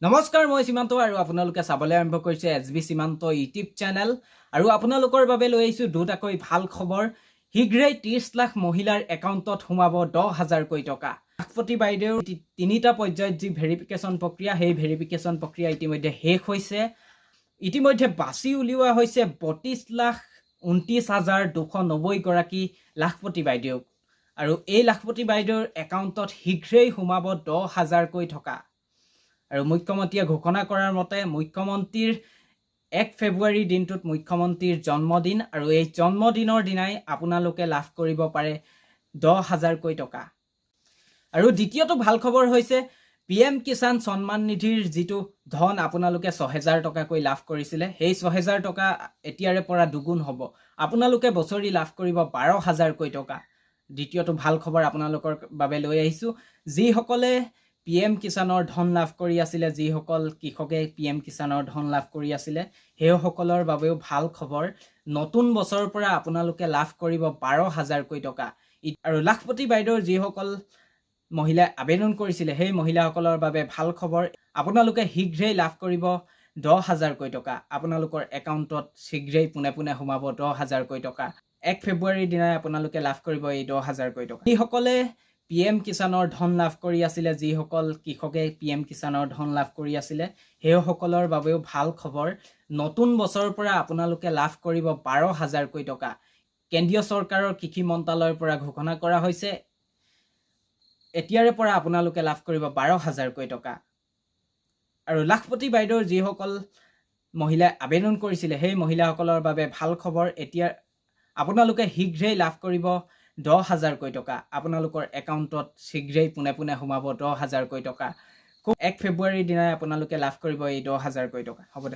নমস্কাৰ মই সীমান্ত আৰু আপোনালোকে চাবলৈ আৰম্ভ কৰিছে এছবি সীমান্ত ইউটিউব চেনেল আৰু আপোনালোকৰ বাবে লৈ আহিছোঁ দুটাকৈ ভাল খবৰ শীঘ্ৰেই 30 লাখ মহিলাৰ একাউণ্টত সোমাব 10,000 কোটি টকা লাখপতি বাইদেউৰ তিনিটা পৰ্যায়ত যি ভেৰিফিকেশ্যন প্ৰক্ৰিয়া সেই ভেৰিফিকেশ্যন প্ৰক্ৰিয়া ইতিমধ্যে শেষ হৈছে ইতিমধ্যে বাছি উলিওৱা হৈছে 32,29,290 গৰাকী লাখপতি বাইদেউ আৰু এই লাখপতি বাইদেউৰ একাউণ্টত শীঘ্ৰেই সোমাব 10,000 কোটি টকা আৰু মুখ্যমন্ত্ৰীয়ে ঘোষণা কৰাৰ মতে মুখ্যমন্ত্ৰীৰ 1 ফেব্ৰুৱাৰী দিনটোত মুখ্যমন্ত্ৰীৰ জন্মদিন আৰু এই জন্মদিনৰ দিনাই আপোনালোকে লাভ কৰিব পাৰে 10,000 কোটি টকা আৰু দ্বিতীয়টো ভাল খবৰ হৈছে PM কিষাণ সন্মান নিধিৰ যিটো ধন আপোনালোকে 6,000 টকাকৈ লাভ কৰিছিলে সেই 6,000 টকা এতিয়াৰে পৰা দুগুণ হ'ব আপোনালোকে বছৰি লাভ কৰিব 12,000 কোটি টকা দ্বিতীয়টো ভাল খবৰ আপোনালোকৰ বাবে লৈ আহিছোঁ যিসকলে PM কিষাণৰ ধন লাভ কৰি আছিলে যিসকল কৃষকে PM কিষাণৰ ধন লাভ কৰি আছিলে সেইসকলৰ বাবেও ভাল খবৰ নতুন বছৰৰ পৰা আপোনালোকে লাভ কৰিব 12,000 কোটি টকা আৰু লাখপতি বাইদেউৰ যিসকল মহিলাই আবেদন কৰিছিলে সেই মহিলাসকলৰ বাবে ভাল খবৰ আপোনালোকে শীঘ্ৰেই লাভ কৰিব 10,000 কোটি টকা আপোনালোকৰ একাউণ্টত শীঘ্ৰেই পোনে পোনে সোমাব 10,000 কোটি টকা 1 ফেব্ৰুৱাৰীৰ দিনাই আপোনালোকে লাভ কৰিব এই 10,000 কোটি টকা যিসকলে PM কিষাণৰ ধন লাভ কৰি আছিলে যিসকল কৃষকে PM কিষাণৰ ধন লাভ কৰি আছিলে সেইসকলৰ বাবেও ভাল খবৰ নতুন বছৰৰ পৰা আপোনালোকে লাভ কৰিব 12,000 কোটি টকা কেন্দ্ৰীয় চৰকাৰৰ কৃষি মন্ত্ৰালয়ৰ পৰা ঘোষণা কৰা হৈছে এতিয়াৰে পৰা আপোনালোকে লাভ কৰিব 12,000 কোটি টকা আৰু লাখপতি বাইদেউৰ যিসকল মহিলাই আবেদন কৰিছিলে সেই মহিলাসকলৰ বাবে ভাল খবৰ এতিয়া আপোনালোকে শীঘ্ৰেই লাভ কৰিব 10,000 কোটি টকা আপোনালোকৰ একাউণ্টত শীঘ্ৰেই পোনে পোনে সোমাব 10,000 কোটি টকা 1 ফেব্ৰুৱাৰীৰ দিনাই আপোনালোকে লাভ কৰিব এই 10,000 কোটি টকা হ'ব